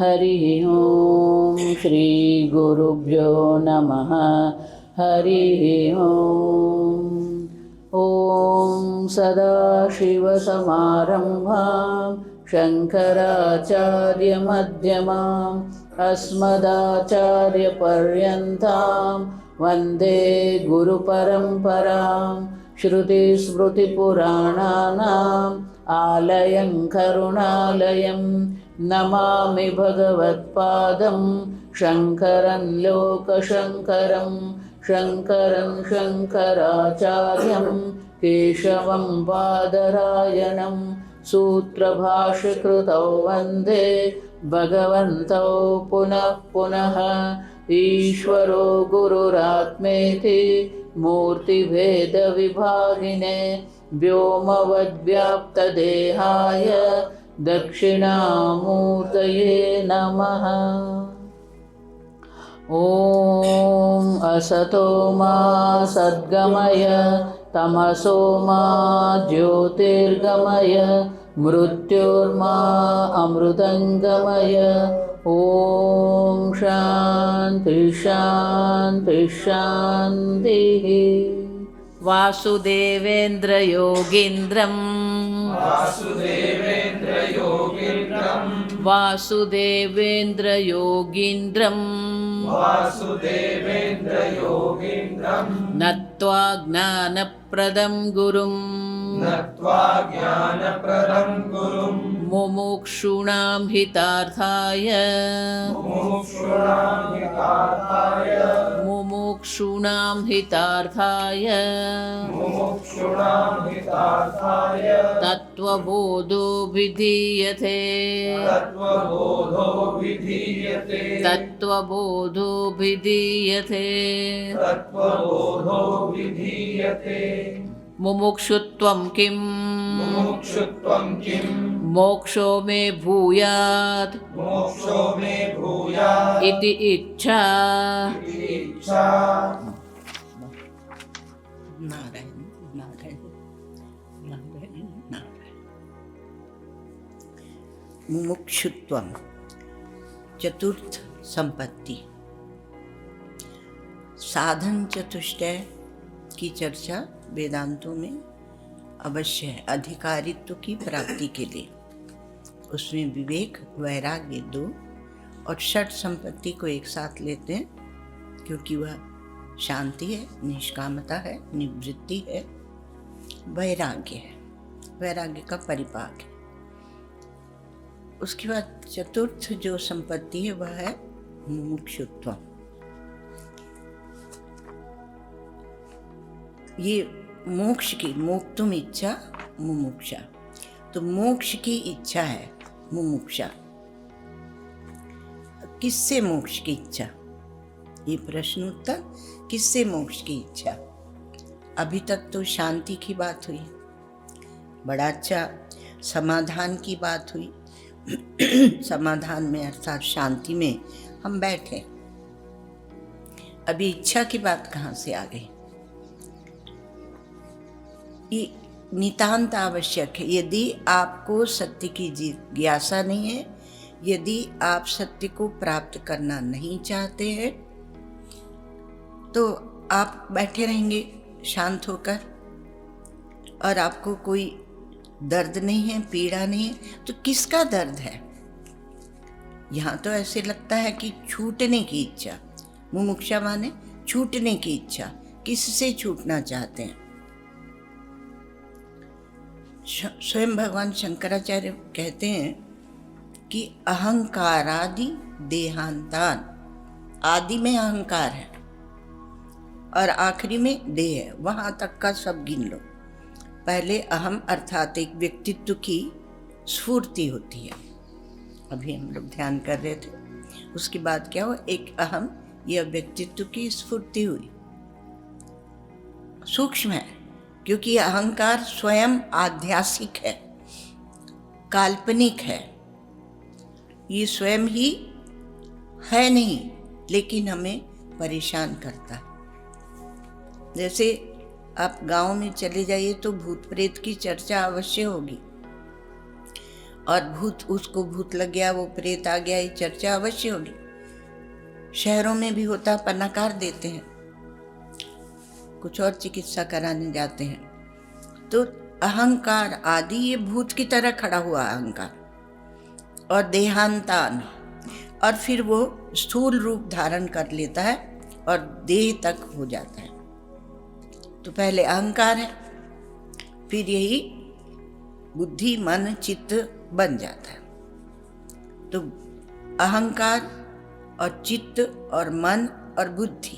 हरिः ॐ श्रीगुरुभ्यो नमः। हरिः ॐ। ॐ सदाशिवसमारम्भां शङ्कराचार्यमध्यमाम् अस्मदाचार्यपर्यन्तां वन्दे गुरुपरम्परां। श्रुतिस्मृतिपुराणानाम् आलयं करुणालयं नमामि भगवत्पादं शङ्करं लोकशङ्करं। शङ्करं शङ्कराचार्यं केशवं बादरायणं सूत्रभाष्यकृतौ वन्दे भगवन्तौ पुनः पुनः। ईश्वरो गुरुरात्मेति मूर्तिभेदविभागिने व्योमवद्व्याप्तदेहाय दक्षिणामूर्तये नमः। ॐ असतो मा सद्गमय तमसो मा ज्योतिर्गमय मृत्योर्मा अमृतङ्गमय। ॐ शान्ति शान्ति शान्तिः। वासुदेवेन्द्र योगीन्द्रं नत्वा ज्ञानप्रदं गुरुं मुमुक्षूणां हितार्थाय तत्त्वबोधो विधीयते। मुमुक्षुत्वं किं मोक्षो मे भूयात् इति इच्छा। मुमुक्षुत्वम चतुर्थ संपत्ति। साधन चतुष्टय की चर्चा वेदांतों में अवश्य है अधिकारित्व की प्राप्ति के लिए। उसमें विवेक वैराग्य दो और षट संपत्ति को एक साथ लेते हैं, क्योंकि वह शांति है, निष्कामता है, निवृत्ति है, वैराग्य है, वैराग्य का परिपाक है। उसके बाद चतुर्थ जो संपत्ति है वह है मुमुक्षुत्व। ये मोक्ष की मोक्तुम इच्छा मुमुक्षा, तो मोक्ष की इच्छा है मुमुक्षा। किससे मोक्ष की इच्छा? ये प्रश्न उत्तर, किससे मोक्ष की इच्छा? अभी तक तो शांति की बात हुई, बड़ा अच्छा समाधान की बात हुई। समाधान में अर्थात शांति में हम बैठे। अभी इच्छा की बात कहाँ से आ गई? ये नितांत आवश्यक है। यदि आपको सत्य की जिज्ञासा नहीं है, यदि आप सत्य को प्राप्त करना नहीं चाहते हैं, तो आप बैठे रहेंगे शांत होकर और आपको कोई दर्द नहीं है, पीड़ा नहीं है, तो किसका दर्द है? यहाँ तो ऐसे लगता है कि छूटने की इच्छा। मुमुक्षा माने छूटने की इच्छा। किससे छूटना चाहते हैं? स्वयं भगवान शंकराचार्य कहते हैं कि अहंकारादि देहांतान। आदि में अहंकार है और आखिरी में देह है, वहाँ तक का सब गिन लो। पहले अहम अर्थात एक व्यक्तित्व की स्फूर्ति होती है, अभी हम लोग ध्यान कर रहे थे। उसके बाद क्या हुआ? एक अहम, यह व्यक्तित्व की स्फूर्ति हुई। सूक्ष्म है, क्योंकि अहंकार स्वयं आध्यासिक है, काल्पनिक है। ये स्वयं ही है नहीं, लेकिन हमें परेशान करता है। जैसे आप गांव में चले जाइए तो भूत प्रेत की चर्चा अवश्य होगी, और भूत, उसको भूत लग गया, वो प्रेत आ गया, ये चर्चा अवश्य होगी। शहरों में भी होता, पन्नाकार देते हैं, कुछ और चिकित्सा कराने जाते हैं। तो अहंकार आदि, ये भूत की तरह खड़ा हुआ अहंकार और देहांतान, और फिर वो स्थूल रूप धारण कर लेता है और देह तक हो जाता है। तो पहले अहंकार है, फिर यही बुद्धि मन चित्त बन जाता है। तो अहंकार और चित्त और मन और बुद्धि,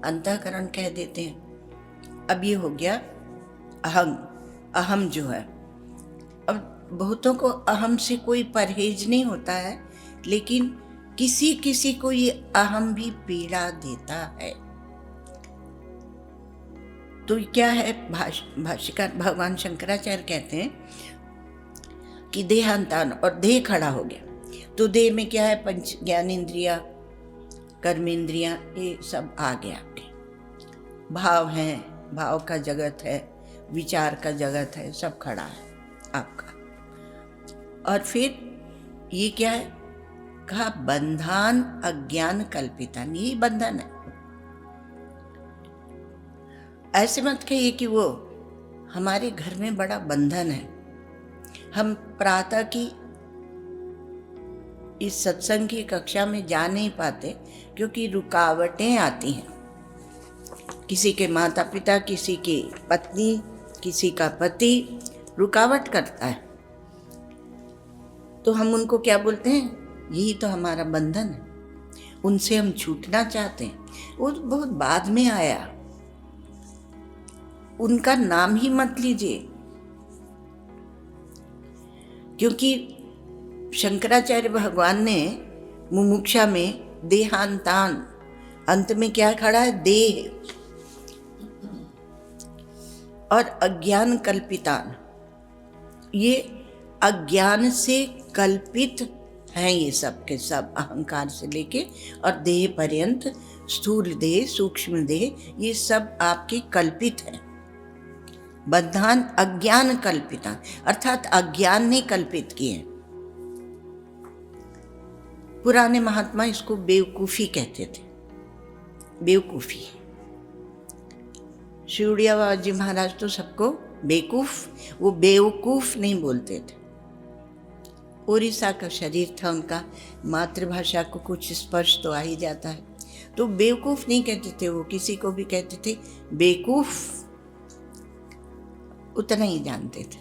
अंतःकरण कह देते हैं। अब ये हो गया अहम जो है। अब बहुतों को अहम से कोई परहेज नहीं होता है, लेकिन किसी किसी को ये अहम भी पीड़ा देता है। तो क्या है, भाष्यकार भगवान शंकराचार्य कहते हैं कि देहांतान, और देह खड़ा हो गया। तो देह में क्या है, पंच ज्ञानेंद्रिया, कर्मेंद्रियां, ये सब आ गया आपके। भाव हैं, भाव का जगत है, विचार का जगत है, सब खड़ा है आपका। और फिर ये क्या है, कहा बंधन अज्ञान कल्पितन, यही बंधन है। ऐसे मत कहिए कि वो हमारे घर में बड़ा बंधन है। हम प्रातः की इस सत्संग की कक्षा में जा नहीं पाते क्योंकि रुकावटें आती हैं। किसी के माता पिता, किसी की पत्नी, किसी का पति रुकावट करता है, तो हम उनको क्या बोलते हैं, यही तो हमारा बंधन है, उनसे हम छूटना चाहते हैं। वो बहुत बाद में आया, उनका नाम ही मत लीजिए, क्योंकि शंकराचार्य भगवान ने मुमुक्षा में देहांतान, अंत में क्या खड़ा है, देह, और अज्ञान कल्पितान, ये अज्ञान से कल्पित हैं ये सब के सब, अहंकार से लेके और देह पर्यंत, स्थूल देह सूक्ष्म देह, ये सब आपके कल्पित है। बंधन अज्ञान कल्पिता, अर्थात अज्ञान ने कल्पित किए। पुराने महात्मा इसको बेवकूफी कहते थे, बेवकूफी। शिवड़िया बाबा जी महाराज तो सबको बेवकूफ, वो बेवकूफ नहीं बोलते थे। उड़ीसा का शरीर था उनका, मातृभाषा को कुछ स्पर्श तो आ ही जाता है, तो बेवकूफ नहीं कहते थे वो, किसी को भी कहते थे बेवकूफ, उतना ही जानते थे।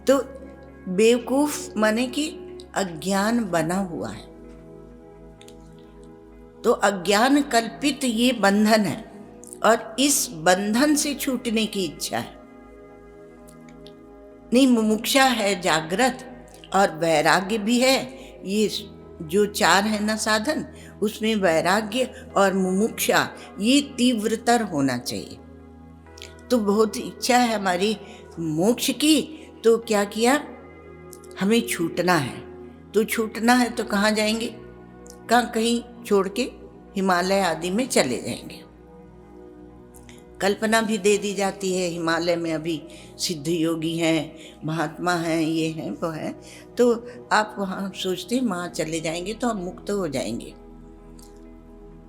तो बेवकूफ माने कि अज्ञान बना हुआ है, तो अज्ञान कल्पित ये बंधन है, और इस बंधन से छूटने की इच्छा है। नहीं, मुमुक्षा है जागृत, और वैराग्य भी है। ये जो चार है ना साधन, उसमें वैराग्य और मुमुक्षा ये तीव्रतर होना चाहिए। तो बहुत इच्छा है हमारी मोक्ष की, तो क्या किया, हमें छूटना है। तो छूटना है तो कहाँ जाएंगे, कहीं छोड़ के हिमालय आदि में चले जाएंगे। कल्पना भी दे दी जाती है, हिमालय में अभी सिद्ध योगी हैं, महात्मा हैं, ये हैं वो हैं, तो आप वहाँ सोचते हैं वहाँ चले जाएंगे तो हम मुक्त हो जाएंगे।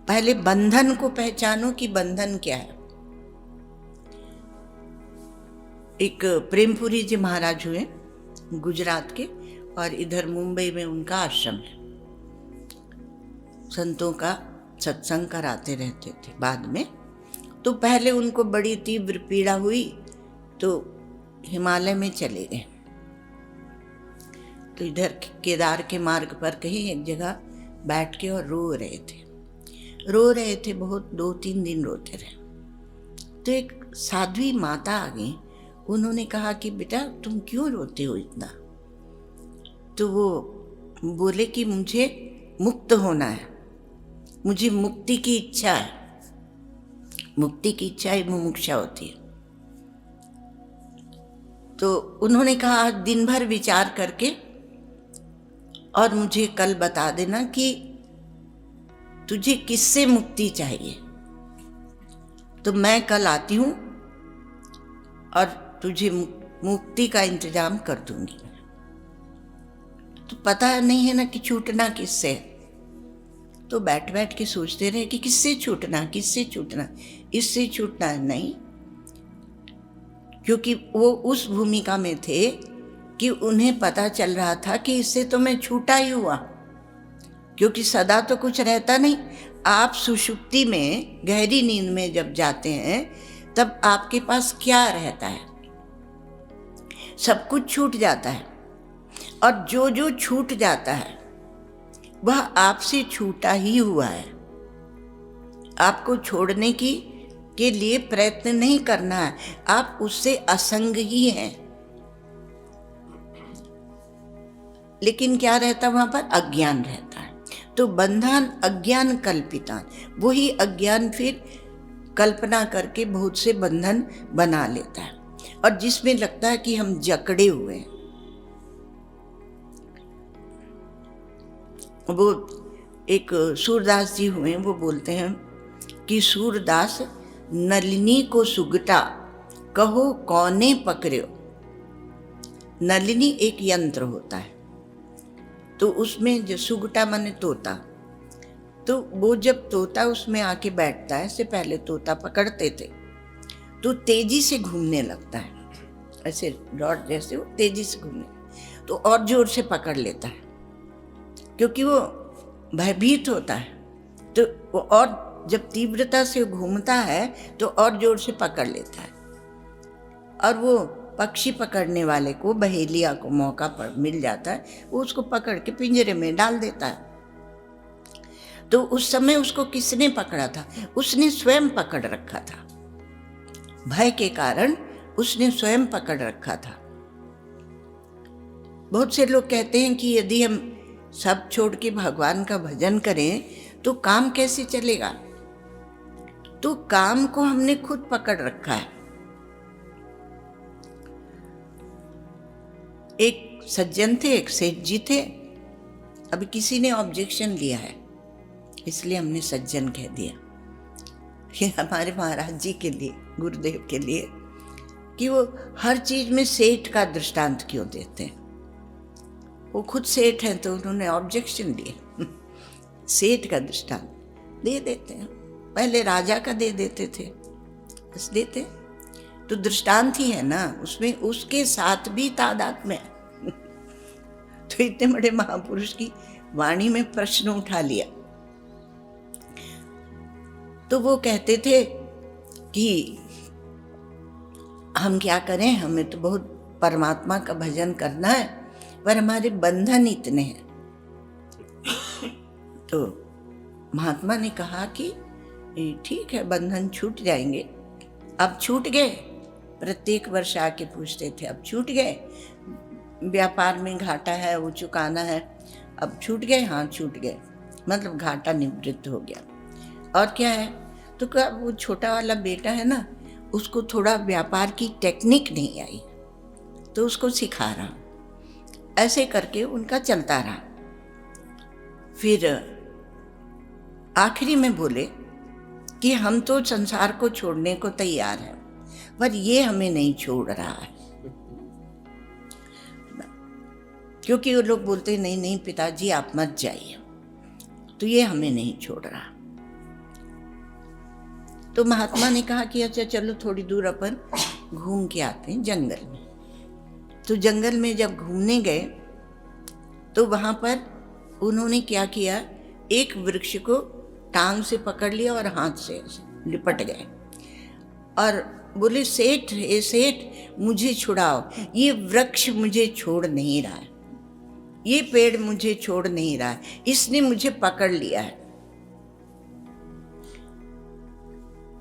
पहले बंधन को पहचानो कि बंधन क्या है। एक प्रेमपुरी जी महाराज हुए गुजरात के, और इधर मुंबई में उनका आश्रम है, संतों का सत्संग कराते रहते थे बाद में। तो पहले उनको बड़ी तीव्र पीड़ा हुई तो हिमालय में चले गए। तो इधर केदार के मार्ग पर कहीं एक जगह बैठ के और रो रहे थे बहुत, 2-3 दिन रोते रहे। तो एक साध्वी माता आ गई, उन्होंने कहा कि बेटा तुम क्यों रोते हो इतना। तो वो बोले कि मुझे मुक्त होना है, मुझे मुक्ति की इच्छा है। मुक्ति की इच्छा ही मुमुक्षा होती है। तो उन्होंने कहा दिन भर विचार करके और मुझे कल बता देना कि तुझे किससे मुक्ति चाहिए, तो मैं कल आती हूँ और तुझे मुक्ति का इंतजाम कर दूंगी। तो पता नहीं है ना कि छूटना किससे है। तो बैठ बैठ के सोचते रहे कि किससे छूटना, किससे छूटना, इससे छूटना है नहीं, क्योंकि वो उस भूमिका में थे कि उन्हें पता चल रहा था कि इससे तो मैं छूटा ही हुआ, क्योंकि सदा तो कुछ रहता नहीं। आप सुषुप्ति में, गहरी नींद में जब जाते हैं तब आपके पास क्या रहता है? सब कुछ छूट जाता है, और जो जो छूट जाता है वह आपसे छूटा ही हुआ है। आपको छोड़ने के लिए प्रयत्न नहीं करना है, आप उससे असंग ही हैं। लेकिन क्या रहता वहां पर? अज्ञान रहता है। तो बंधन अज्ञान कल्पितान, वही अज्ञान फिर कल्पना करके बहुत से बंधन बना लेता है, और जिसमें लगता है कि हम जकड़े हुए हैं। वो एक सूरदास जी हुए, वो बोलते हैं कि सूरदास नलिनी को सुगटा कहो कौने पकड़ो। नलिनी एक यंत्र होता है, तो उसमें जो सुगटा माने तोता, तो वो जब तोता उसमें आके बैठता है, इससे पहले तोता पकड़ते थे तो तेजी से घूमने लगता है, ऐसे रॉड जैसे वो तेजी से घूमने, तो और जोर से पकड़ लेता है, क्योंकि वो भयभीत होता है। तो वो और जब तीव्रता से घूमता है तो और जोर से पकड़ लेता है, और वो पक्षी पकड़ने वाले को, बहेलिया को मौका पर मिल जाता है, वो उसको पकड़ के पिंजरे में डाल देता है। तो उस समय उसको किसने पकड़ा था? उसने स्वयं पकड़ रखा था, भय के कारण उसने स्वयं पकड़ रखा था। बहुत से लोग कहते हैं कि यदि हम सब छोड़ के भगवान का भजन करें तो काम कैसे चलेगा? तो काम को हमने खुद पकड़ रखा है। एक सज्जन थे, एक सेठ जी थे, अभी किसी ने ऑब्जेक्शन लिया है इसलिए हमने सज्जन कह दिया, ये हमारे महाराज जी के लिए, गुरुदेव के लिए, कि वो हर चीज में सेठ का दृष्टांत क्यों देते हैं। वो खुद सेठ हैं तो उन्होंने ऑब्जेक्शन दिए, सेठ का दृष्टांत दे देते हैं, पहले राजा का दे देते थे, बस देते, तो दृष्टांत ही है ना, उसमें उसके साथ भी तादाद में है। तो इतने बड़े महापुरुष की वाणी में प्रश्न उठा लिया। तो वो कहते थे कि हम क्या करें, हमें तो बहुत परमात्मा का भजन करना है, पर हमारे बंधन इतने हैं। तो महात्मा ने कहा कि ठीक है, बंधन छूट जाएंगे। अब छूट गए, प्रत्येक वर्ष आके पूछते थे, अब छूट गए, व्यापार में घाटा है वो चुकाना है, अब छूट गए? हाँ छूट गए, मतलब घाटा निवृत्त हो गया। और क्या है? तो क्या वो छोटा वाला बेटा है ना, उसको थोड़ा व्यापार की टेक्निक नहीं आई, तो उसको सिखा रहा, ऐसे करके उनका चलता रहा। फिर आखिरी में बोले कि हम तो संसार को छोड़ने को तैयार हैं, पर ये हमें नहीं छोड़ रहा है। क्योंकि वो लोग बोलते हैं नहीं नहीं पिताजी आप मत जाइए, तो ये हमें नहीं छोड़ रहा। तो महात्मा ने कहा कि अच्छा चलो थोड़ी दूर अपन घूम के आते हैं जंगल में। तो जंगल में जब घूमने गए तो वहां पर उन्होंने क्या किया, एक वृक्ष को टांग से पकड़ लिया और हाथ से लिपट गए और बोले सेठ, हे सेठ मुझे छुड़ाओ, ये वृक्ष मुझे छोड़ नहीं रहा है, ये पेड़ मुझे छोड़ नहीं रहा है, इसने मुझे पकड़ लिया है।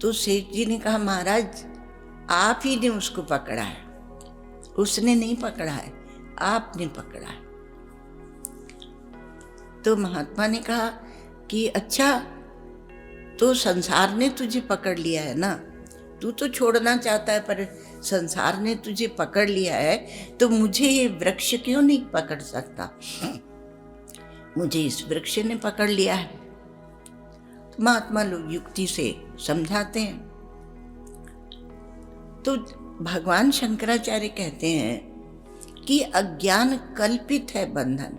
तो सेठ जी ने कहा महाराज आप ही ने उसको पकड़ा है, उसने नहीं पकड़ा है, आपने पकड़ा है। तो महात्मा ने कहा कि अच्छा तो संसार ने तुझे पकड़ लिया है ना, तू तो छोड़ना चाहता है पर संसार ने तुझे पकड़ लिया है, तो मुझे ये वृक्ष क्यों नहीं पकड़ सकता? मुझे इस वृक्ष ने पकड़ लिया है। तो महात्मा लोग युक्ति से समझाते हैं। तो भगवान शंकराचार्य कहते हैं कि अज्ञान कल्पित है बंधन,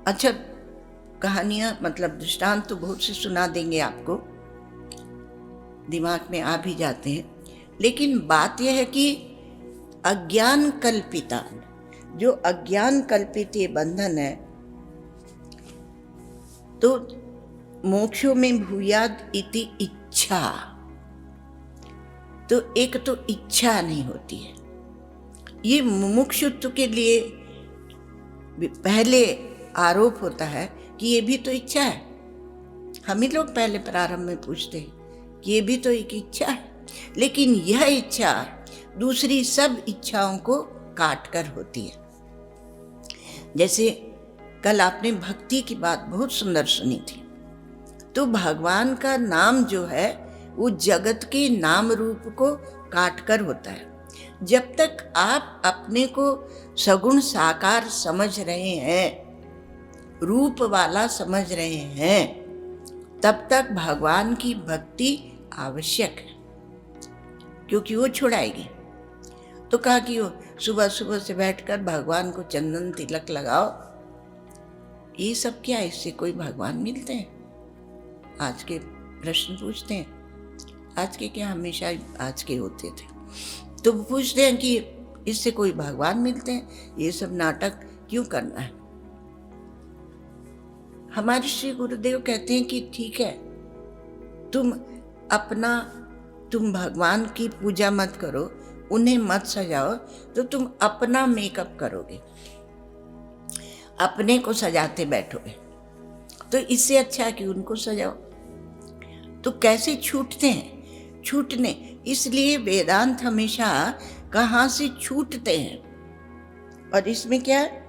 अच्छा, कहानियां मतलब दृष्टांत तो बहुत से सुना देंगे आपको, दिमाग में आ भी जाते हैं, लेकिन बात यह है कि अज्ञान कल्पिता, जो अज्ञान कल्पित ये बंधन है, तो मोक्षो में भूयाद इति इच्छा, तो एक तो इच्छा नहीं होती है। ये मुमुक्षुत्व के लिए पहले आरोप होता है कि ये भी तो इच्छा है। हम ही लोग पहले प्रारंभ में पूछते हैं कि ये भी तो एक इच्छा है, लेकिन यह इच्छा दूसरी सब इच्छाओं को काट कर होती है। जैसे कल आपने भक्ति की बात बहुत सुंदर सुनी थी, तो भगवान का नाम जो है वो जगत के नाम रूप को काट कर होता है। जब तक आप अपने को सगुण साकार समझ रहे हैं, रूप वाला समझ रहे हैं, तब तक भगवान की भक्ति आवश्यक है, क्योंकि वो छुड़ाएगी। तो कहा कि वो सुबह सुबह से बैठकर भगवान को चंदन तिलक लगाओ, ये सब क्या, इससे कोई भगवान मिलते हैं? आज के प्रश्न पूछते हैं, आज के क्या, हमेशा आज के होते थे, तो पूछते हैं कि इससे कोई भगवान मिलते हैं? ये सब नाटक क्यों करना है? हमारे श्री गुरुदेव कहते हैं कि ठीक है, तुम भगवान की पूजा मत करो, उन्हें मत सजाओ, तो तुम अपना मेकअप करोगे, अपने को सजाते बैठोगे, तो इससे अच्छा कि उनको सजाओ। तो कैसे छूटते हैं? छूटने, इसलिए वेदांत हमेशा कहाँ से छूटते हैं, और इसमें क्या है?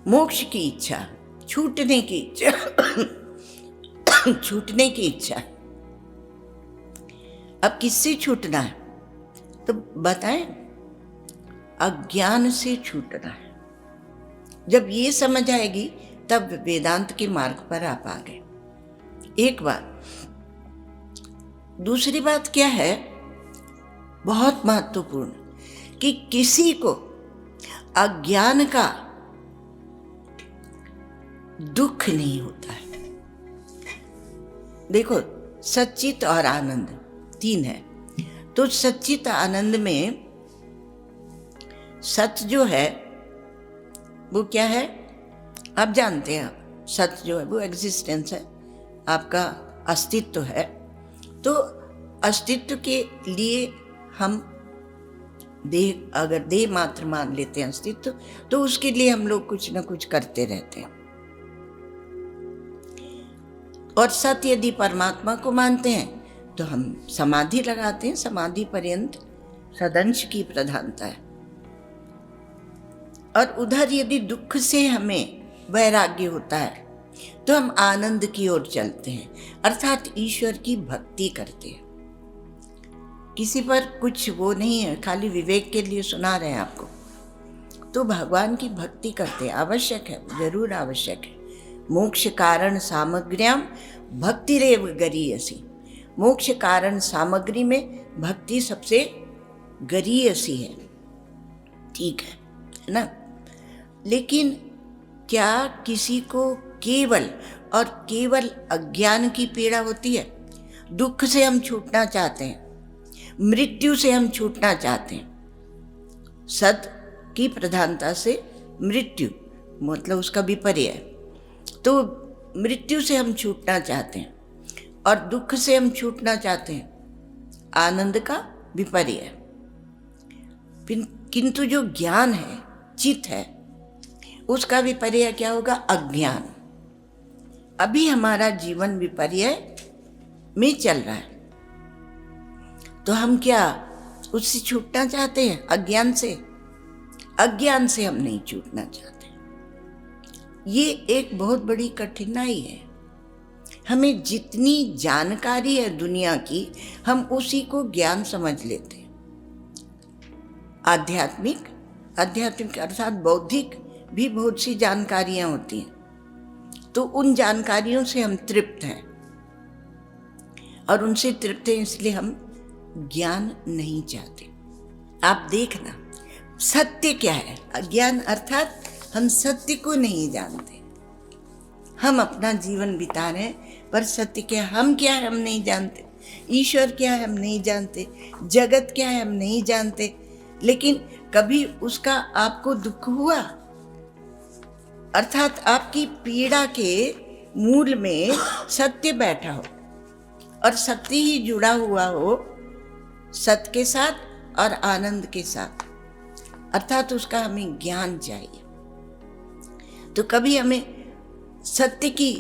मोक्ष की इच्छा, छूटने की इच्छा छूटने की इच्छा। अब किससे छूटना है? तो बताएं, अज्ञान से छूटना है। जब ये समझ आएगी तब वेदांत के मार्ग पर आप आ गए। एक बात। दूसरी बात क्या है, बहुत महत्वपूर्ण, कि किसी को अज्ञान का दुख नहीं होता है। देखो, सच्चित और आनंद तीन है। तो सच्चित आनंद में सत्य जो है वो क्या है? आप जानते हैं, सत्य जो है वो एग्जिस्टेंस है, आपका अस्तित्व है। तो अस्तित्व के लिए हम देह, अगर देह मात्र मान लेते हैं अस्तित्व, तो उसके लिए हम लोग कुछ ना कुछ करते रहते हैं। और सत्य यदि परमात्मा को मानते हैं तो हम समाधि लगाते हैं, समाधि पर्यंत सदंश की प्रधानता है। और उधर यदि दुख से हमें वैराग्य होता है तो हम आनंद की ओर चलते हैं, अर्थात ईश्वर की भक्ति करते हैं। किसी पर कुछ वो नहीं है, खाली विवेक के लिए सुना रहे हैं आपको, तो भगवान की भक्ति करते हैं। आवश्यक है, जरूर आवश्यक है। मोक्ष कारण सामग्र्याम भक्तिरेव गरीयसी। मोक्ष कारण सामग्री में भक्ति सबसे गरीयसी है, ठीक है ना? लेकिन क्या किसी को केवल और केवल अज्ञान की पीड़ा होती है? दुख से हम छूटना चाहते हैं, मृत्यु से हम छूटना चाहते हैं। सत की प्रधानता से मृत्यु, मतलब उसका विपर्य है। तो मृत्यु से हम छूटना चाहते हैं और दुख से हम छूटना चाहते हैं, आनंद का विपर्य है। किंतु जो ज्ञान है, चित्त है, उसका विपर्य क्या होगा? अज्ञान। अभी हमारा जीवन विपर्य में चल रहा है, तो हम क्या उससे छूटना चाहते हैं? अज्ञान से? अज्ञान से हम नहीं छूटना चाहते। ये एक बहुत बड़ी कठिनाई है। हमें जितनी जानकारी है दुनिया की, हम उसी को ज्ञान समझ लेते हैं। आध्यात्मिक अर्थात बौद्धिक भी बहुत सी जानकारियां होती हैं, तो उन जानकारियों से हम तृप्त हैं, और उनसे तृप्त हैं इसलिए हम ज्ञान नहीं चाहते। आप देखना, सत्य क्या है? अज्ञान अर्थात हम सत्य को नहीं जानते। हम अपना जीवन बिता रहे हैं, पर सत्य क्या है, हम क्या है हम नहीं जानते, ईश्वर क्या है हम नहीं जानते, जगत क्या है हम नहीं जानते। लेकिन कभी उसका आपको दुख हुआ, अर्थात आपकी पीड़ा के मूल में सत्य बैठा हो और सत्य ही जुड़ा हुआ हो सत्य के साथ और आनंद के साथ, अर्थात उसका हमें ज्ञान चाहिए। तो कभी हमें सत्य की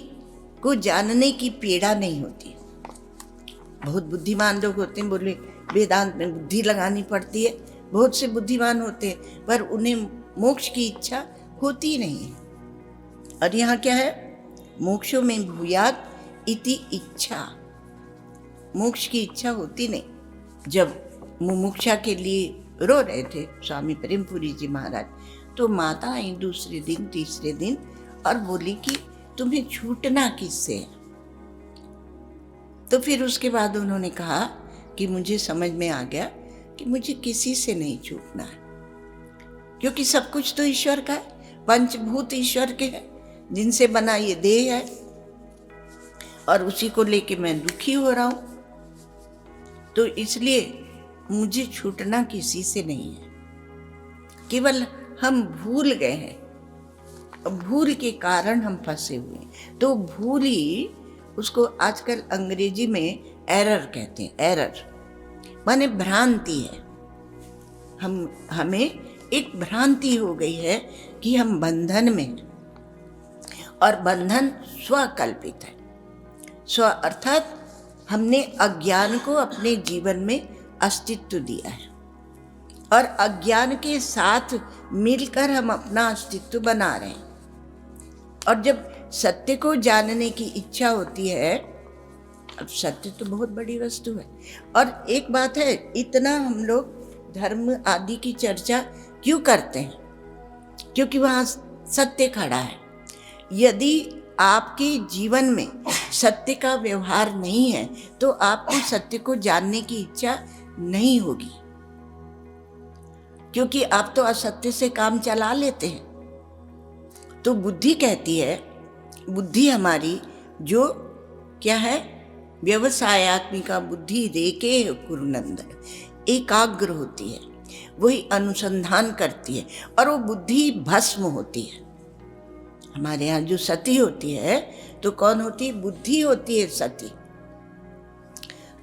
को जानने की पीड़ा नहीं होती। बहुत बुद्धिमान लोग होते हैं, बोले वेदांत में बुद्धि लगानी पड़ती है। बहुत से बुद्धिमान होते हैं पर उन्हें मोक्ष की इच्छा होती नहीं है। और यहाँ क्या है, मोक्षो में भूयात इति इच्छा, मोक्ष की इच्छा होती नहीं। जब मुमुक्षा के लिए रो रहे थे स्वामी प्रेमपुरी जी महाराज, तो माता आई दूसरे दिन तीसरे दिन और बोली कि तुम्हें छूटना किससे है। तो फिर उसके बाद उन्होंने कहा कि मुझे समझ में आ गया कि मुझे किसी से नहीं छूटना है, क्योंकि सब कुछ तो ईश्वर का है, पंचभूत ईश्वर के हैं, जिनसे बना ये देह है और उसी को लेके मैं दुखी हो रहा हूं। तो इसलिए मुझे छूटना किसी से नहीं है, केवल हम भूल गए हैं, भूल के कारण हम फंसे हुए हैं। तो भूल ही, उसको आजकल अंग्रेजी में एरर कहते हैं। एरर माने भ्रांति है। हमें एक भ्रांति हो गई है कि हम बंधन में हैं, और बंधन स्वकल्पित है। स्व अर्थात हमने अज्ञान को अपने जीवन में अस्तित्व दिया है, और अज्ञान के साथ मिलकर हम अपना अस्तित्व बना रहे हैं। और जब सत्य को जानने की इच्छा होती है, अब सत्य तो बहुत बड़ी वस्तु है। और एक बात है, इतना हम लोग धर्म आदि की चर्चा क्यों करते हैं, क्योंकि वहाँ सत्य खड़ा है। यदि आपके जीवन में सत्य का व्यवहार नहीं है तो आपको सत्य को जानने की इच्छा नहीं होगी, क्योंकि आप तो असत्य से काम चला लेते हैं। तो बुद्धि कहती है, बुद्धि हमारी जो क्या है, व्यवसायत्मिका बुद्धि रेके कुरुनंदन, एकाग्र होती है, वही अनुसंधान करती है, और वो बुद्धि भस्म होती है। हमारे यहाँ जो सती होती है तो कौन होती है, बुद्धि होती है सती।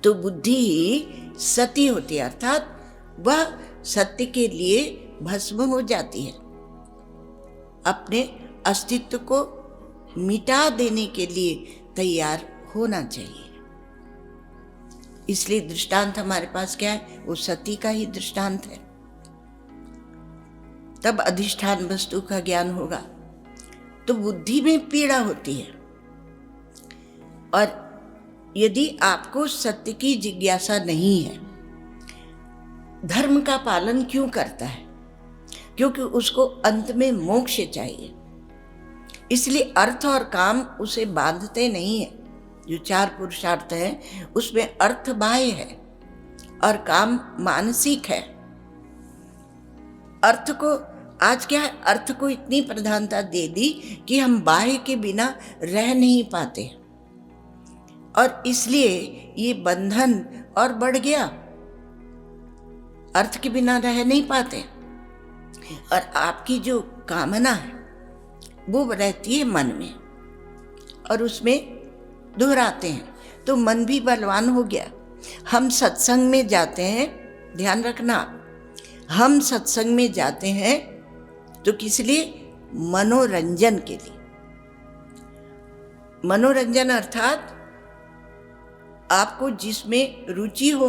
तो बुद्धि ही सती होती है, अर्थात वह सत्य के लिए भस्म हो जाती है, अपने अस्तित्व को मिटा देने के लिए तैयार होना चाहिए। इसलिए दृष्टांत हमारे पास क्या है, वो सती का ही दृष्टांत है। तब अधिष्ठान वस्तु का ज्ञान होगा। तो बुद्धि में पीड़ा होती है, और यदि आपको सत्य की जिज्ञासा नहीं है, धर्म का पालन क्यों करता है, क्योंकि उसको अंत में मोक्ष चाहिए। इसलिए अर्थ और काम उसे बांधते नहीं है। जो 4 पुरुषार्थ हैं उसमें अर्थ बाह्य है और काम मानसिक है। अर्थ को आज क्या है, अर्थ को इतनी प्रधानता दे दी कि हम बाह्य के बिना रह नहीं पाते, और इसलिए ये बंधन और बढ़ गया। अर्थ के बिना रह नहीं पाते, और आपकी जो कामना है वो रहती है मन में, और उसमें दोहराते हैं, तो मन भी बलवान हो गया। हम सत्संग में जाते हैं, ध्यान रखना, हम सत्संग में जाते हैं तो किस लिए, मनोरंजन के लिए। मनोरंजन अर्थात आपको जिसमें रुचि हो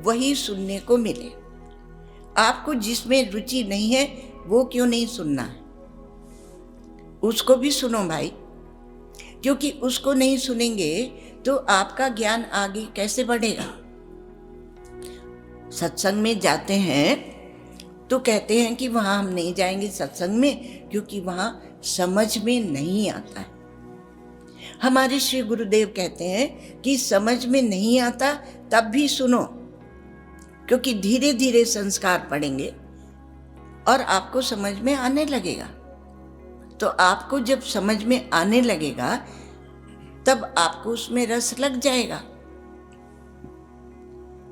वही सुनने को मिले। आपको जिसमें रुचि नहीं है वो क्यों नहीं सुनना है, उसको भी सुनो भाई, क्योंकि उसको नहीं सुनेंगे तो आपका ज्ञान आगे कैसे बढ़ेगा। सत्संग में जाते हैं तो कहते हैं कि वहाँ हम नहीं जाएंगे सत्संग में, क्योंकि वहाँ समझ में नहीं आता है। हमारे श्री गुरुदेव कहते हैं कि समझ में नहीं आता तब भी सुनो, क्योंकि धीरे धीरे संस्कार पड़ेंगे और आपको समझ में आने लगेगा। तो आपको जब समझ में आने लगेगा तब आपको उसमें रस लग जाएगा।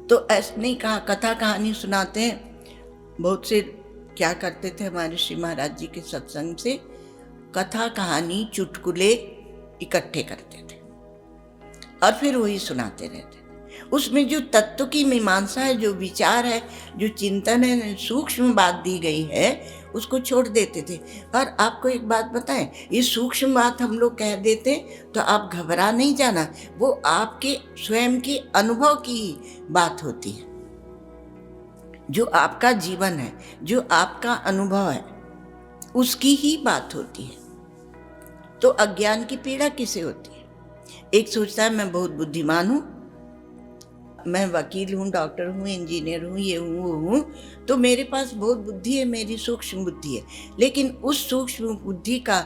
तो ऐसे नहीं कहा, कथा कहानी सुनाते हैं। बहुत से क्या करते थे हमारे श्री महाराज जी के सत्संग से, कथा कहानी चुटकुले इकट्ठे करते थे और फिर वही सुनाते रहते। उसमें जो तत्व की मीमांसा है, जो विचार है, जो चिंतन है, सूक्ष्म बात दी गई है, उसको छोड़ देते थे। और आपको एक बात बताएं, ये सूक्ष्म बात हम लोग कह देते तो आप घबरा नहीं जाना, वो आपके स्वयं के अनुभव की बात होती है। जो आपका जीवन है, जो आपका अनुभव है, उसकी ही बात होती है। तो अज्ञान की पीड़ा किसे होती है? एक सोचता है मैं बहुत बुद्धिमान हूँ, मैं वकील हूँ, डॉक्टर हूँ, इंजीनियर हूँ, ये हूँ वो हूँ, तो मेरे पास बहुत बुद्धि है, मेरी सूक्ष्म बुद्धि है। लेकिन उस सूक्ष्म बुद्धि का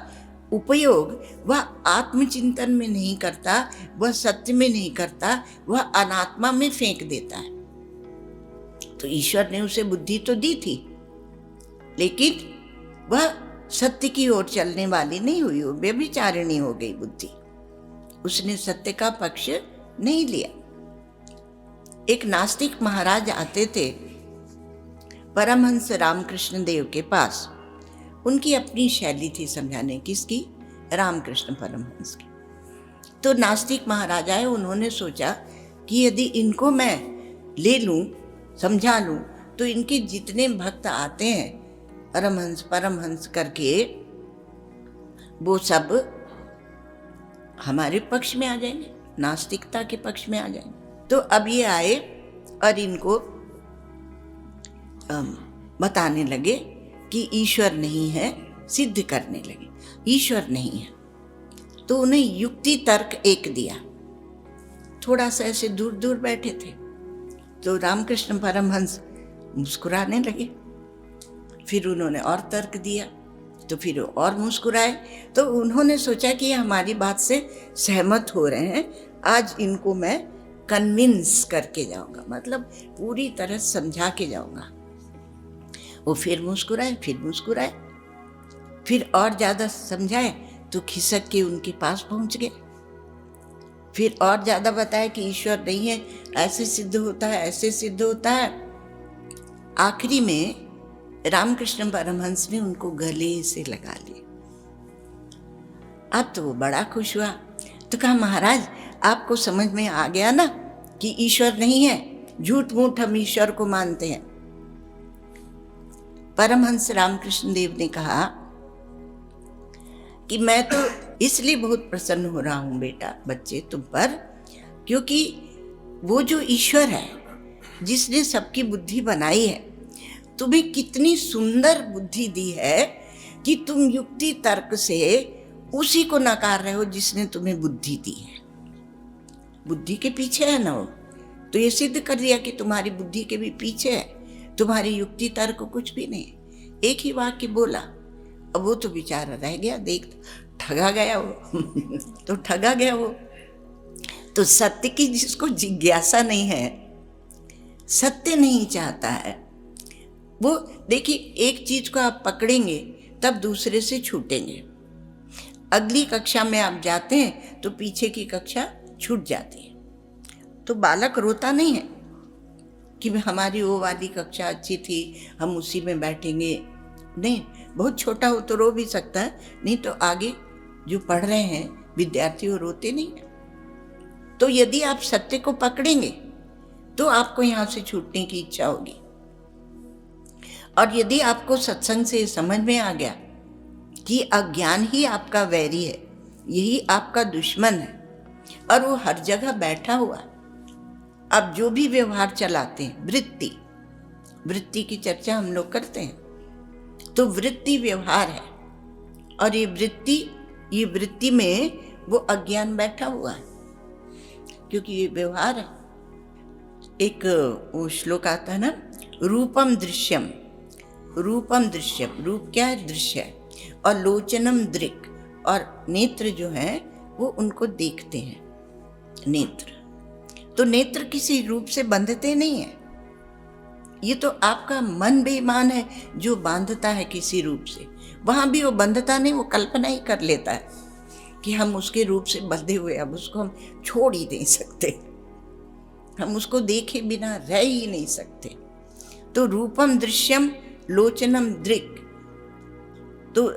उपयोग वह आत्मचिंतन में नहीं करता, वह सत्य में नहीं करता, वह अनात्मा में फेंक देता है। तो ईश्वर ने उसे बुद्धि तो दी थी, लेकिन वह सत्य की ओर चलने वाली नहीं हुई, वो व्यभिचारिणी हो गई बुद्धि। उसने सत्य का पक्ष नहीं लिया। एक नास्तिक महाराज आते थे परमहंस रामकृष्ण देव के पास। उनकी अपनी शैली थी समझाने किसकी? रामकृष्ण परमहंस की। तो नास्तिक महाराज आए, उन्होंने सोचा कि यदि इनको मैं ले लूं, समझा लूं, तो इनके जितने भक्त आते हैं परमहंस परमहंस करके, वो सब हमारे पक्ष में आ जाएंगे, नास्तिकता के पक्ष में आ जाएंगे। तो अब ये आए और इनको बताने लगे कि ईश्वर नहीं है, सिद्ध करने लगे ईश्वर नहीं है। तो उन्हें युक्ति तर्क एक दिया। थोड़ा सा ऐसे दूर दूर बैठे थे, तो रामकृष्ण परमहंस मुस्कुराने लगे। फिर उन्होंने और तर्क दिया, तो फिर और मुस्कुराए। तो उन्होंने सोचा कि हमारी बात से सहमत हो रहे हैं, आज इनको मैं कन्विंस करके जाऊंगा, मतलब पूरी तरह समझा के जाऊंगा। वो फिर मुस्कुराए, फिर मुस्कुराए, फिर और ज्यादा समझाए तो खिसक के उनके पास पहुंच गए। फिर और ज्यादा बताया कि ईश्वर नहीं है, ऐसे सिद्ध होता है, ऐसे सिद्ध होता है। आखिरी में रामकृष्ण परमहंस ने उनको गले से लगा लिया। अब तो वो बड़ा खुश हुआ। तो कहा, महाराज आपको समझ में आ गया ना कि ईश्वर नहीं है, झूठ मूठ हम ईश्वर को मानते हैं। परमहंस रामकृष्ण देव ने कहा कि मैं तो इसलिए बहुत प्रसन्न हो रहा हूं बेटा, बच्चे तुम पर, क्योंकि वो जो ईश्वर है जिसने सबकी बुद्धि बनाई है, तुम्हें कितनी सुंदर बुद्धि दी है कि तुम युक्ति तर्क से उसी को नकार रहे हो जिसने तुम्हें बुद्धि दी है। बुद्धि के पीछे है ना वो, तो ये सिद्ध कर दिया कि तुम्हारी बुद्धि के भी पीछे है, तुम्हारी युक्ति तर्क कुछ भी नहीं। एक ही वाक्य बोला, अब वो तो बेचारा रह गया, देख ठगा गया वो तो ठगा गया वो। तो सत्य की जिसको जिज्ञासा नहीं है, सत्य नहीं चाहता है, वो देखिए एक चीज को आप पकड़ेंगे तब दूसरे से छूटेंगे। अगली कक्षा में आप जाते हैं तो पीछे की कक्षा छूट जाती है। तो बालक रोता नहीं है कि हमारी वो वाली कक्षा अच्छी थी, हम उसी में बैठेंगे। नहीं, बहुत छोटा हो तो रो भी सकता है, नहीं तो आगे जो पढ़ रहे हैं विद्यार्थी वो रोते नहीं है। तो यदि आप सत्य को पकड़ेंगे तो आपको यहाँ से छूटने की इच्छा होगी। और यदि आपको सत्संग से समझ में आ गया कि अज्ञान ही आपका वैरी है, यही आपका दुश्मन है और वो हर जगह बैठा हुआ है। अब जो भी व्यवहार चलाते हैं, वृत्ति की चर्चा हम लोग करते हैं, तो वृत्ति व्यवहार है और ये वृत्ति में वो अज्ञान बैठा हुआ है, क्योंकि ये व्यवहार है। एक वो श्लोक आता है ना, रूपम दृश्यम, रूप क्या है? दृश्य है। और लोचनम दृक्, और नेत्र जो है वो उनको देखते हैं, नेत्र। तो नेत्र किसी रूप से बंधते नहीं है, ये तो आपका मन बेईमान है जो बांधता है किसी रूप से। वहां भी वो बंधता नहीं, वो कल्पना ही कर लेता है कि हम उसके रूप से बंधे हुए, अब उसको हम छोड़ ही नहीं सकते, हम उसको देखे बिना रह ही नहीं सकते। तो रूपम दृश्यम लोचनम दृक्, तो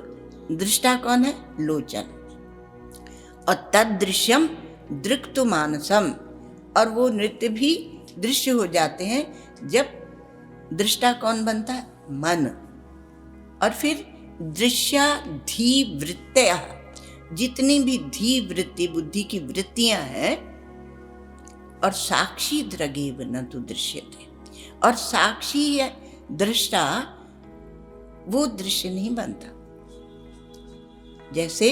दृष्टा कौन है? लोचन। और तद दृश्यम दृक् तो मानसम, और वो नृत्य भी दृश्य हो जाते हैं जब दृष्टा कौन बनता है? मन। और फिर दृश्याधी वृत्तयः, जितनी भी धी वृत्ति, बुद्धि की वृत्तियां हैं, और साक्षी द्रगेव न तु दृश्यते, और साक्षी है दृष्टा, वो दृश्य नहीं बनता। जैसे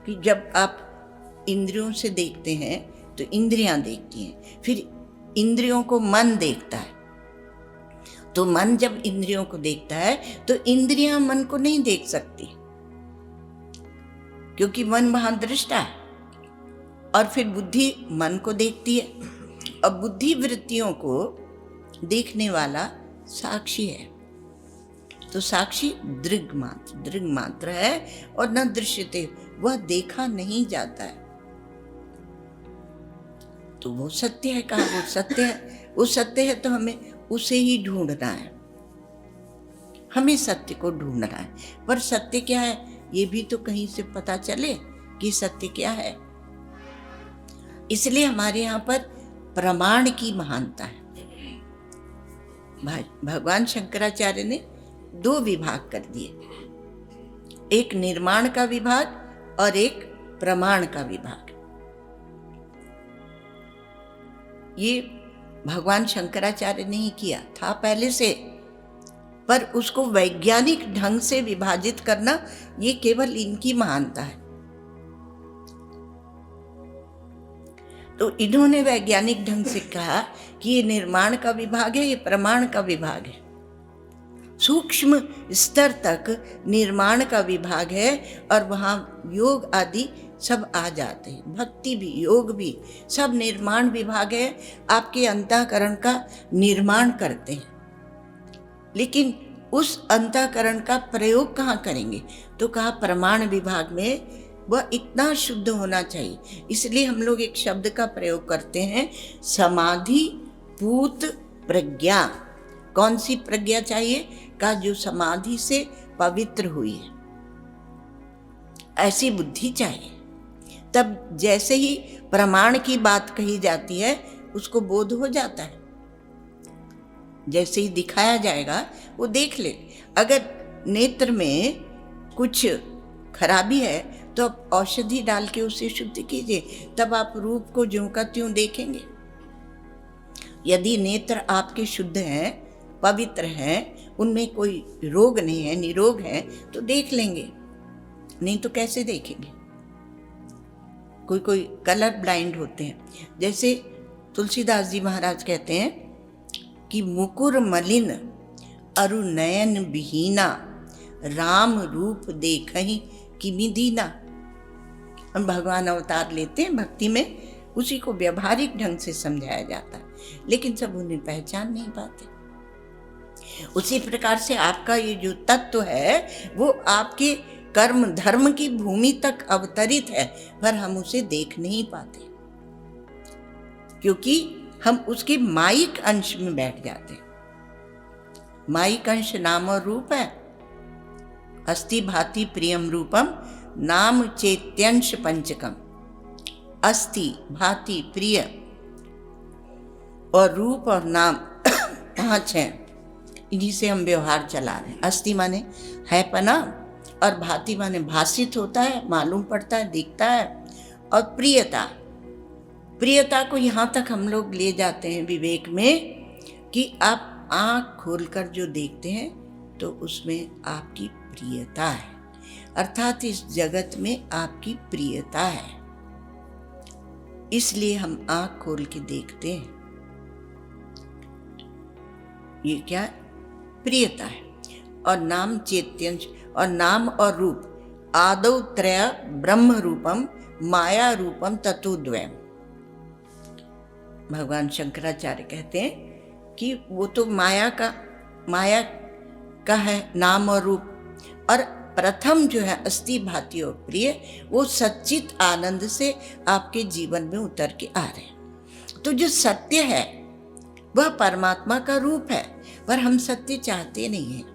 कि जब आप इंद्रियों से देखते हैं तो इंद्रियां देखती हैं, फिर इंद्रियों को मन देखता है, तो मन जब इंद्रियों को देखता है तो इंद्रियां मन को नहीं देख सकती, क्योंकि मन वहां दृष्टा है। और फिर बुद्धि मन को देखती है, और बुद्धि वृत्तियों को देखने वाला साक्षी है। तो साक्षी दृग मात्र है, और न दृश्यते, वह देखा नहीं जाता है। तो वो सत्य है, कहा वो सत्य है। वो सत्य है तो हमें उसे ही ढूंढना है, हमें सत्य को ढूंढना है। पर सत्य क्या है ये भी तो कहीं से पता चले कि सत्य क्या है। इसलिए हमारे यहाँ पर प्रमाण की महानता है। भगवान शंकराचार्य ने 2 विभाग कर दिए, एक निर्माण का विभाग और एक प्रमाण का विभाग। ये भगवान शंकराचार्य ने ही किया था पहले से, पर उसको वैज्ञानिक ढंग से विभाजित करना ये केवल इनकी महानता है। तो इन्होंने वैज्ञानिक ढंग से कहा कि ये निर्माण का विभाग है, ये प्रमाण का विभाग है। सूक्ष्म स्तर तक निर्माण का विभाग है, और वहाँ योग आदि सब आ जाते हैं, भक्ति भी, योग भी, सब निर्माण विभाग है। आपके अंतःकरण का निर्माण करते हैं, लेकिन उस अंतःकरण का प्रयोग कहाँ करेंगे? तो कहा प्रमाण विभाग में वह इतना शुद्ध होना चाहिए। इसलिए हम लोग एक शब्द का प्रयोग करते हैं, समाधि पूत प्रज्ञा। कौन सी प्रज्ञा चाहिए? का जो समाधि से पवित्र हुई है, ऐसी बुद्धि चाहिए। तब जैसे ही प्रमाण की बात कही जाती है उसको बोध हो जाता है, जैसे ही दिखाया जाएगा वो देख ले। अगर नेत्र में कुछ खराबी है तो आप औषधि डाल के उसे शुद्ध कीजिए, तब आप रूप को ज्यों का त्यों देखेंगे। यदि नेत्र आपके शुद्ध हैं, पवित्र हैं, उनमें कोई रोग नहीं है, निरोग है, तो देख लेंगे, नहीं तो कैसे देखेंगे। कोई कोई कलर ब्लाइंड होते हैं, जैसे तुलसीदास जी महाराज कहते हैं कि मुकुर मलिन अरु नयन विहीना, राम रूप देखहि किमि दीना। हम भगवान अवतार लेते हैं भक्ति में, उसी को व्यवहारिक ढंग से समझाया जाता है, लेकिन सब उन्हें पहचान नहीं पाते। उसी प्रकार से आपका ये जो तत्व है वो आपके कर्म धर्म की भूमि तक अवतरित है, पर हम उसे देख नहीं पाते, क्योंकि हम उसके माइक अंश में बैठ जाते हैं। माइक अंश नाम और रूप है। अस्ति भाति प्रियम रूपम नाम चेत्यंश पंचकम। अस्ति भाति प्रिय और रूप और नाम 5 हैं, इन्हीं से हम व्यवहार चला रहे हैं। अस्ति माने है पना, और भाति माने भाषित होता है, मालूम पड़ता है, दिखता है। और प्रियता, प्रियता को यहाँ तक हम लोग ले जाते हैं विवेक में कि आप आँख खोलकर जो देखते हैं तो उसमें आपकी प्रियता है, अर्थात इस जगत में आपकी प्रियता है, इसलिए हम आँख खोल के देखते हैं। ये क्या है? प्रियता है। और नाम चैत्यंश, और नाम और रूप आदौ त्रय ब्रह्म रूपम माया रूपम ततो द्वयम्। भगवान शंकराचार्य कहते हैं कि वो तो माया का है नाम और रूप, और प्रथम जो है अस्थि भांति और प्रिय, वो सच्चित आनंद से आपके जीवन में उतर के आ रहे हैं। तो जो सत्य है वह परमात्मा का रूप है, पर हम सत्य चाहते नहीं हैं।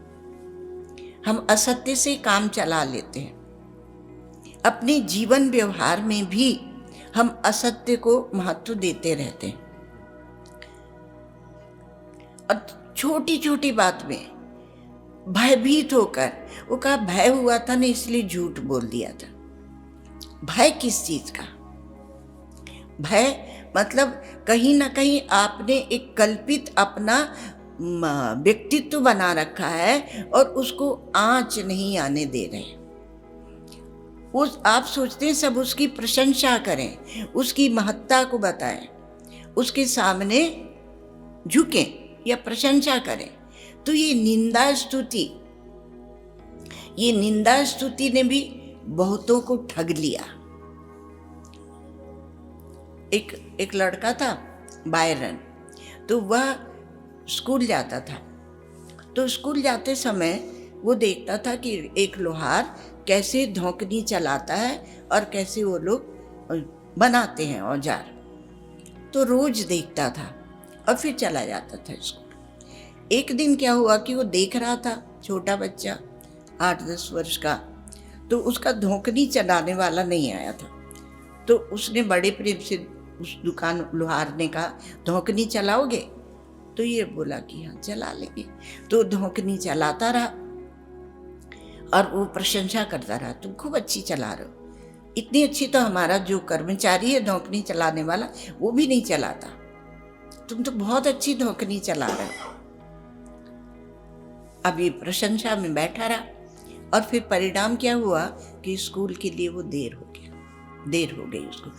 हम असत्य से काम चला लेते हैं। अपने जीवन व्यवहार में भी हम असत्य को महत्व देते रहते हैं, और छोटी छोटी बात में भयभीत होकर, वो कहा भय हुआ था ना इसलिए झूठ बोल दिया था। भय किस चीज का? भय मतलब कहीं ना कहीं आपने एक कल्पित अपना व्यक्तित्व बना रखा है और उसको आंच नहीं आने दे रहे। उस आप सोचते हैं सब उसकी प्रशंसा करें, उसकी महत्ता को बताएं, उसके सामने झुकें या प्रशंसा करें। तो ये निंदा स्तुति ने भी बहुतों को ठग लिया। एक लड़का था बायरन, तो वह स्कूल जाता था। तो स्कूल जाते समय वो देखता था कि एक लोहार कैसे धौंकनी चलाता है और कैसे वो लोग बनाते हैं औजार। तो रोज देखता था और फिर चला जाता था स्कूल। एक दिन क्या हुआ कि वो देख रहा था, छोटा बच्चा 8-10 वर्ष का, तो उसका धौंकनी चलाने वाला नहीं आया था। तो उसने बड़े प्रेम से उस दुकान लोहार ने कहा, धौंकनी चलाओगे? तो ये बोला कि हाँ चला लेंगे। तो धौंकनी चलाता रहा और वो प्रशंसा करता रहा, तुम खूब अच्छी चला रहे हो, इतनी अच्छी तो हमारा जो कर्मचारी है धौंकनी चलाने वाला वो भी नहीं चलाता, तुम तो बहुत अच्छी धौंकनी चला रहे हो। अब ये प्रशंसा में बैठा रहा, और फिर परिणाम क्या हुआ कि स्कूल के लिए वो देर हो गई उसको।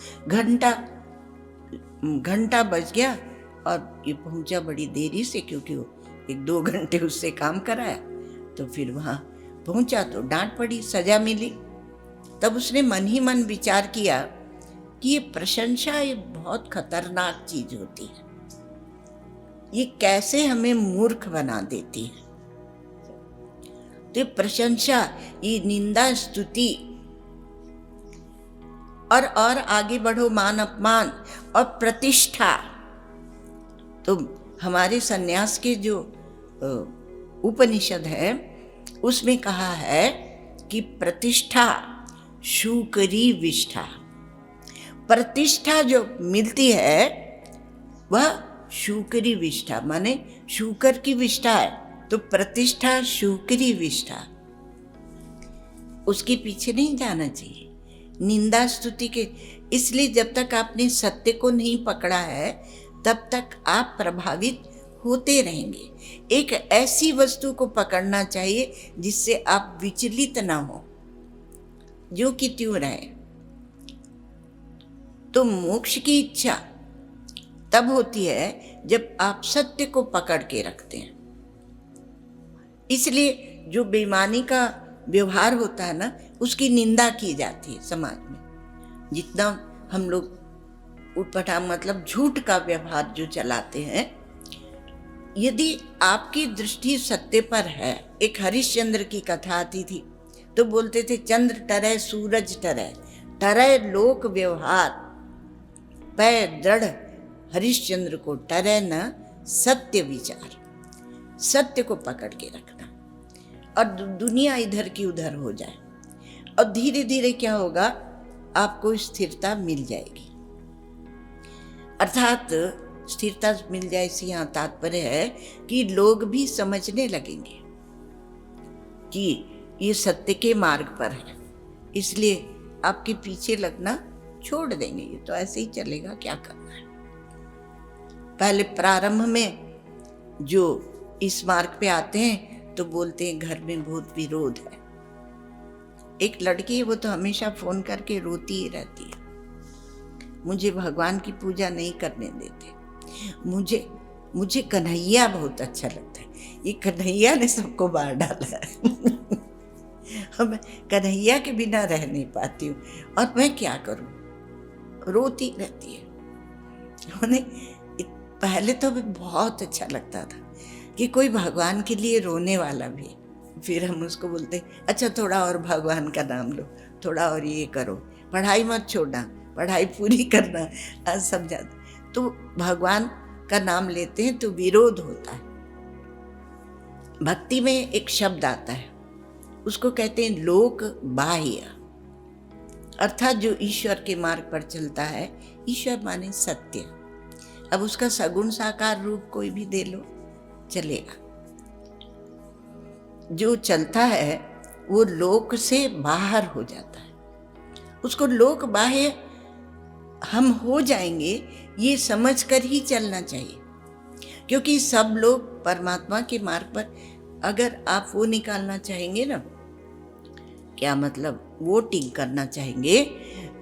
घंटा बज गया और ये पहुंचा बड़ी देरी से, क्योंकि वो 1-2 घंटे उससे काम कराया। तो फिर वहाँ पहुंचा तो डांट पड़ी, सजा मिली। तब उसने मन ही मन विचार किया कि ये प्रशंसा ये बहुत खतरनाक चीज होती है, ये कैसे हमें मूर्ख बना देती है। तो प्रशंसा, ये निंदा स्तुति, और आगे बढ़ो, मान अपमान और प्रतिष्ठा। तो हमारे सन्यास के जो उपनिषद है उसमें कहा है कि प्रतिष्ठा शूकरी विष्ठा। प्रतिष्ठा जो मिलती है वह शूकरी विष्ठा, माने शूकर की विष्ठा है, तो प्रतिष्ठा शूकरी विष्ठा, उसके पीछे नहीं जाना चाहिए निंदा स्तुति के। इसलिए जब तक आपने सत्य को नहीं पकड़ा है तब तक आप प्रभावित होते रहेंगे। एक ऐसी वस्तु को पकड़ना चाहिए जिससे आप विचलित ना हो, जो कि त्यों रहे। तो मोक्ष की इच्छा तब होती है जब आप सत्य को पकड़ के रखते हैं। इसलिए जो बेईमानी का व्यवहार होता है ना, उसकी निंदा की जाती है समाज में। जितना हम लोग उटपटांग मतलब झूठ का व्यवहार जो चलाते हैं, यदि आपकी दृष्टि सत्य पर है। एक हरिश्चंद्र की कथा आती थी, तो बोलते थे चंद्र टरे सूरज टरे लोक व्यवहार, पै दृढ़ हरिश्चंद्र को टरे न सत्य विचार। सत्य को पकड़ के रखना और दुनिया इधर की उधर हो जाए, और धीरे धीरे क्या होगा, आपको स्थिरता मिल जाएगी। अर्थात स्थिरता मिल जाए से यहाँ तात्पर्य है कि लोग भी समझने लगेंगे कि ये सत्य के मार्ग पर है, इसलिए आपके पीछे लगना छोड़ देंगे। ये तो ऐसे ही चलेगा, क्या करना है। पहले प्रारंभ में जो इस मार्ग पे आते हैं तो बोलते हैं घर में बहुत विरोध है। एक लड़की है, वो तो हमेशा फोन करके रोती ही रहती है, मुझे भगवान की पूजा नहीं करने देते, मुझे कन्हैया बहुत अच्छा लगता है, ये कन्हैया ने सबको मार डाला है मैं कन्हैया के बिना रह नहीं पाती हूँ, और मैं क्या करूँ, रोती रहती है। पहले तो हमें बहुत अच्छा लगता था कि कोई भगवान के लिए रोने वाला भी। फिर हम उसको बोलते अच्छा थोड़ा और भगवान का नाम लो, थोड़ा और ये करो, पढ़ाई मत छोड़ना, पढ़ाई पूरी करना, आज समझाते। तो भगवान का नाम लेते हैं तो विरोध होता है। भक्ति में एक शब्द आता है, उसको कहते हैं लोक बाह्य, अर्थात जो ईश्वर के मार्ग पर चलता है। ईश्वर माने सत्य। अब उसका सगुण साकार रूप कोई भी दे लो चलेगा। जो चलता है वो लोक से बाहर हो जाता है, उसको लोक बाह्य हम हो जाएंगे ये समझ कर ही चलना चाहिए। क्योंकि सब लोग परमात्मा के मार्ग पर, अगर आप वो निकालना चाहेंगे ना, क्या मतलब वोटिंग करना चाहेंगे,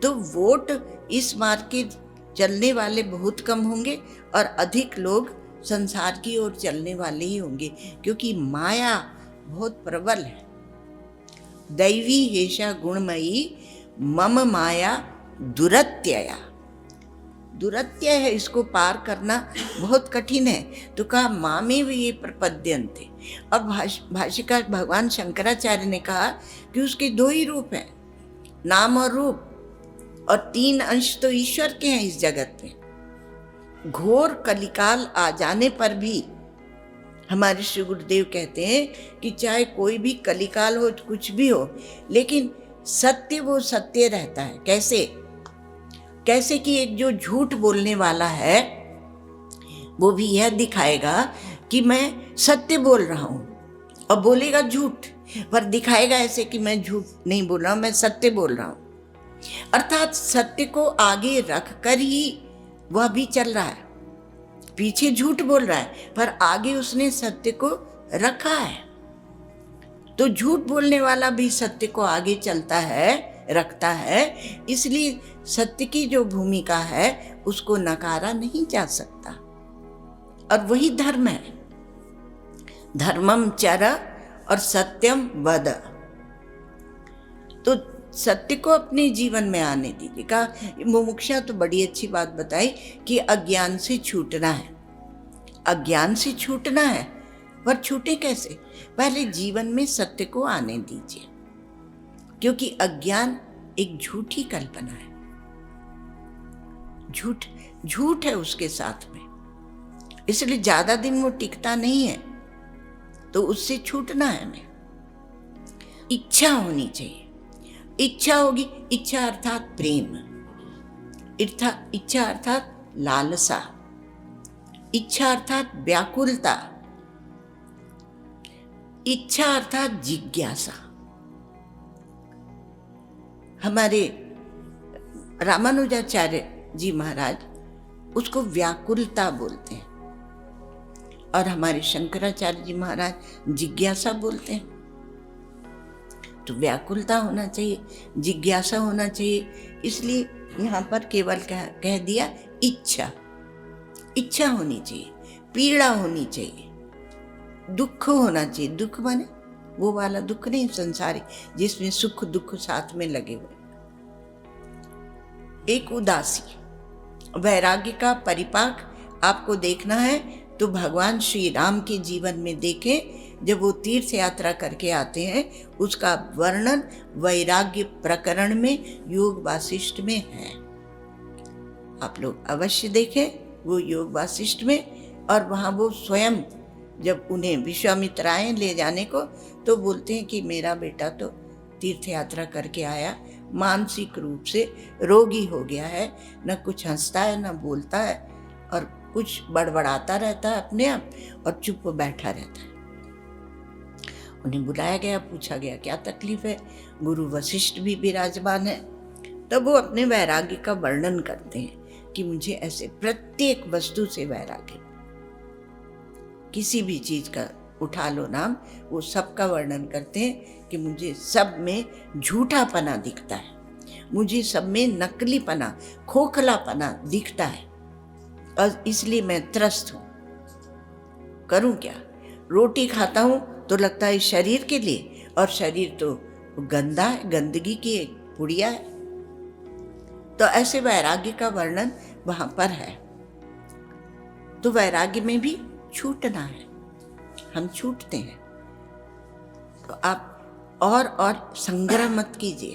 तो वोट इस मार्ग के चलने वाले बहुत कम होंगे और अधिक लोग संसार की ओर चलने वाले ही होंगे। क्योंकि माया बहुत प्रबल है। दैवी हेषा गुणमयी मम माया दुरत्यया। दुरत्य है, इसको पार करना बहुत कठिन है। तो कहा मामे वे ये प्रपद्यन्ते। और भाष्यकार भगवान शंकराचार्य ने कहा कि उसके दो ही रूप हैं, नाम और रूप, और 3 अंश तो ईश्वर के हैं इस जगत में। घोर कलिकाल आ जाने पर भी हमारे श्री गुरुदेव कहते हैं कि चाहे कोई भी कलिकाल हो, कुछ भी हो, लेकिन सत्य वो सत्य रहता है। कैसे कि एक जो झूठ बोलने वाला है वो भी यह दिखाएगा कि मैं सत्य बोल रहा हूं, और बोलेगा झूठ पर दिखाएगा ऐसे कि मैं झूठ नहीं बोल रहा हूं, मैं सत्य बोल रहा हूं। अर्थात सत्य को आगे रख कर ही वह भी चल रहा है। पीछे झूठ बोल रहा है पर आगे उसने सत्य को रखा है। तो झूठ बोलने वाला भी सत्य को आगे चलता है, रखता है। इसलिए सत्य की जो भूमिका है उसको नकारा नहीं जा सकता, और वही धर्म है। धर्मम चर और सत्यम वद। तो सत्य को अपने जीवन में आने दीजिए। कहा मुमुक्षा तो बड़ी अच्छी बात बताई कि अज्ञान से छूटना है। अज्ञान से छूटना है, पर छूटे कैसे? पहले जीवन में सत्य को आने दीजिए। क्योंकि अज्ञान एक झूठी कल्पना है, झूठ है उसके साथ में, इसलिए ज्यादा दिन वो टिकता नहीं है। तो उससे छूटना है हमें। इच्छा होनी चाहिए। इच्छा होगी, इच्छा अर्थात प्रेम, इच्छा अर्थात लालसा, इच्छा अर्थात व्याकुलता, इच्छा अर्थात जिज्ञासा। हमारे रामानुजाचार्य जी महाराज उसको व्याकुलता बोलते हैं, और हमारे शंकराचार्य जी महाराज जिज्ञासा बोलते हैं। तो व्याकुलता होना चाहिए, जिज्ञासा होना चाहिए। इसलिए यहाँ पर केवल कह दिया इच्छा होनी चाहिए, पीड़ा होनी चाहिए, दुख होना चाहिए। दुख माने वो वाला दुख नहीं संसारी, जिसमें सुख दुख साथ में लगे हुए। एक उदासी, वैराग्य का परिपाक आपको देखना है तो भगवान श्री राम के जीवन में देखें। जब वो तीर्थ यात्रा करके आते हैं उसका वर्णन वैराग्य प्रकरण में योग वासिष्ठ में है। आप लोग अवश्य देखें वो योग वासिष्ठ में। और वहाँ वो स्वयं जब उन्हें विश्वामित्र आए ले जाने को, तो बोलते हैं कि मेरा बेटा तो तीर्थ यात्रा करके आया, मानसिक रूप से रोगी हो गया है, न कुछ हंसता है न बोलता है, और कुछ बड़बड़ाता रहता है अपने आप और चुप बैठा रहता है। उन्हें बुलाया गया, पूछा गया क्या तकलीफ है। गुरु वशिष्ठ भी विराजमान है। तब वो अपने वैराग्य का वर्णन करते हैं कि मुझे ऐसे प्रत्येक वस्तु से वैराग्य, किसी भी चीज का उठा लो नाम, वो सब का वर्णन करते हैं कि मुझे सब में झूठापना दिखता है, मुझे सब में नकलीपना, खोखलापना दिखता है, और इसलिए मैं त्रस्त हूं। करूं क्या? रोटी खाता हूं तो लगता है शरीर के लिए, और शरीर तो गंदा है, गंदगी की एक पुड़िया है। तो ऐसे वैराग्य का वर्णन वहां पर है। तो वैराग्य में भी छूटना है, हम छूटते हैं। तो आप और संग्रह मत कीजिए,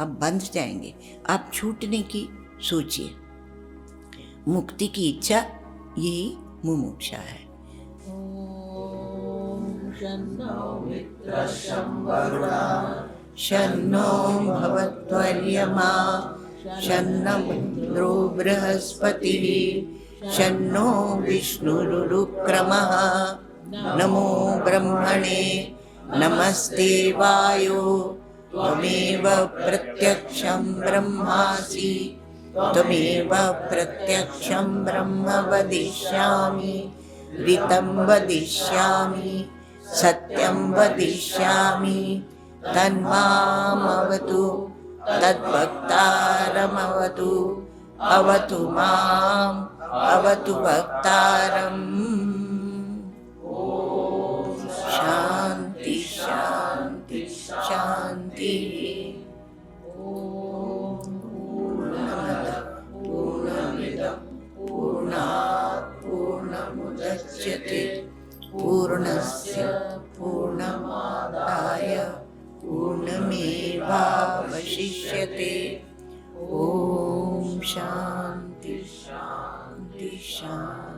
आप बंध जाएंगे, आप छूटने की सोचिए। मुक्ति की इच्छा यही मुमुक्षा है। शन्नो भवत्वर्यमा शन्नः इन्द्रो बृहस्पतिः शन्नो विष्णुरुक्रमः नमो ब्रह्मणे नमस्ते वायो त्वमेव प्रत्यक्षं ब्रह्मासि त्वमेव प्रत्यक्षं ब्रह्म वदिष्यामि ऋतं वदिष्यामि सत्यं वदिष्यामि तन्मामवतु तद्भक्तारमवतु अवतु माम् अवतु भक्तारम्। शांति शांति शांति। पूर्णमदः पूर्णमिदं पूर्णात् पूर्णमुदच्यते पूर्णस्य पूर्णमादाय पूर्णमेवावशिष्यते। ओम शांति शांति शांति।